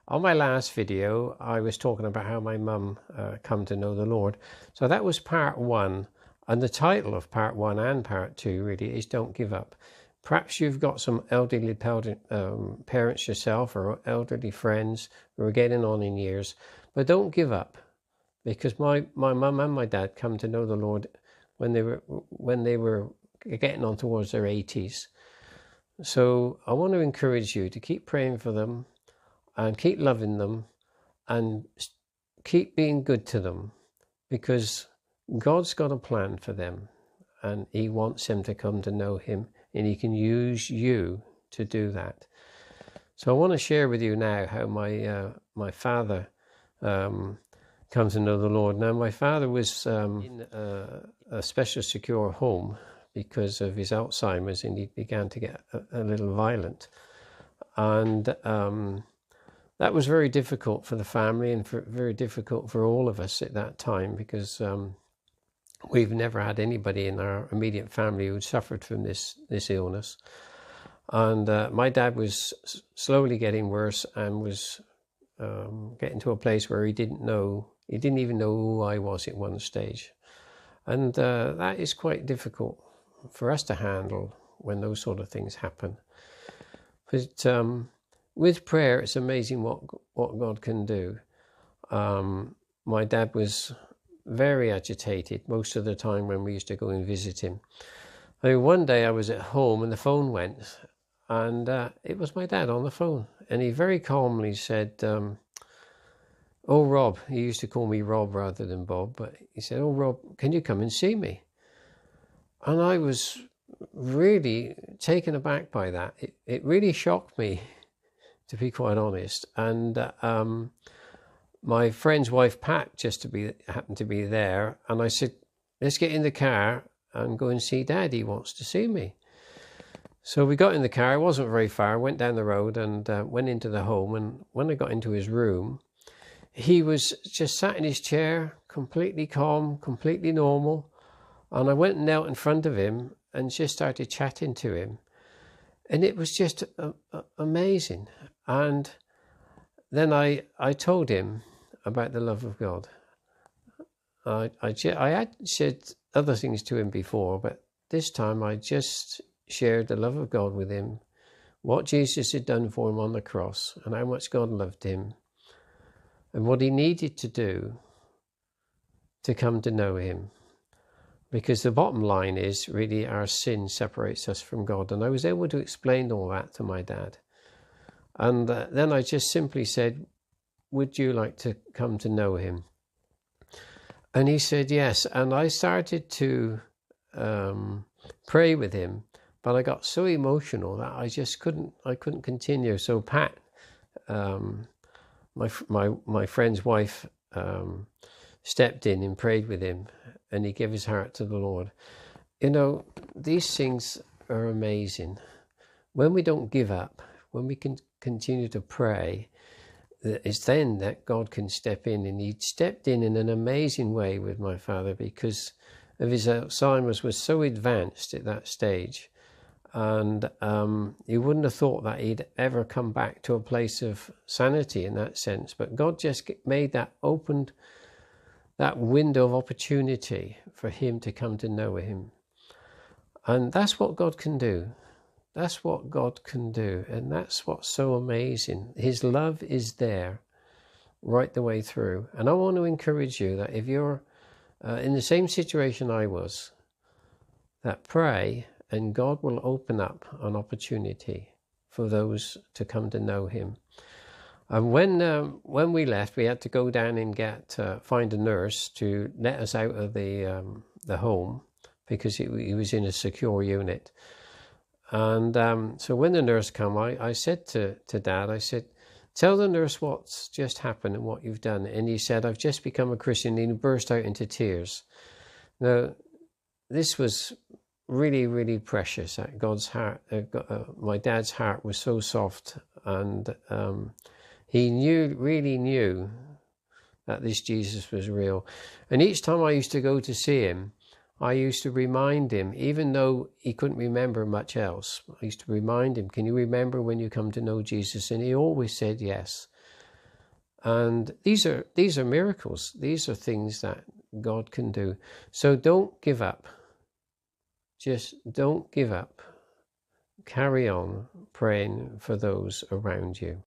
On my last video, I was talking about how my mum come to know the Lord. So that was part one. And the title of part one and part two really is Don't Give Up. Perhaps you've got some elderly parents yourself or elderly friends who are getting on in years. But don't give up, because my mum and my dad come to know the Lord when they were getting on towards their 80s. So I want to encourage you to keep praying for them, and keep loving them, and keep being good to them, because God's got a plan for them, and he wants them to come to know him, and he can use you to do that. So I want to share with you now how my father comes to know the Lord. Now, my father was in a special secure home because of his Alzheimer's, and he began to get a little violent. And that was very difficult for the family, and very difficult for all of us at that time, because we've never had anybody in our immediate family who suffered from this illness. And my dad was slowly getting worse, and was getting to a place where he didn't even know who I was at one stage. And that is quite difficult for us to handle when those sort of things happen. But with prayer, it's amazing what God can do. My dad was very agitated most of the time when we used to go and visit him. I mean, one day I was at home and the phone went, and it was my dad on the phone. And he very calmly said, "Oh, Rob," he used to call me Rob rather than Bob, but he said, "Oh, Rob, can you come and see me?" And I was really taken aback by that. It really shocked me, to be quite honest. And my friend's wife, Pat, happened to be there. And I said, "Let's get in the car and go and see Dad. He wants to see me." So we got in the car. It wasn't very far. Went down the road and went into the home. And when I got into his room, he was just sat in his chair, completely calm, completely normal. And I went and knelt in front of him and just started chatting to him. And it was just amazing. And then I told him about the love of God. I had said other things to him before, but this time I just shared the love of God with him, what Jesus had done for him on the cross, and how much God loved him, and what he needed to do to come to know him. Because the bottom line is really our sin separates us from God. And I was able to explain all that to my dad. And then I just simply said, "Would you like to come to know him?" And he said yes. And I started to pray with him, but I got so emotional that I couldn't continue. So Pat, my friend's wife, stepped in and prayed with him, and he gave his heart to the Lord. You know, these things are amazing. When we don't give up, when we can continue to pray, it's then that God can step in. And he stepped in an amazing way with my father, because of his Alzheimer's was so advanced at that stage. And he wouldn't have thought that he'd ever come back to a place of sanity in that sense. But God just opened that window of opportunity for him to come to know him. And that's what God can do. That's what God can do. And that's what's so amazing. His love is there right the way through. And I want to encourage you that if you're in the same situation I was, that pray, and God will open up an opportunity for those to come to know him. And when we left, we had to go down and find a nurse to let us out of the home, because he was in a secure unit. And so when the nurse came, I said to Dad, I said, "Tell the nurse what's just happened and what you've done." And he said, "I've just become a Christian," and he burst out into tears. Now, this was really, really precious. God's heart, my dad's heart was so soft, and he really knew that this Jesus was real. And each time I used to go to see him, I used to remind him, even though he couldn't remember much else, I used to remind him, "Can you remember when you come to know Jesus?" And he always said yes. And these are miracles. These are things that God can do. So don't give up. Just don't give up. Carry on praying for those around you.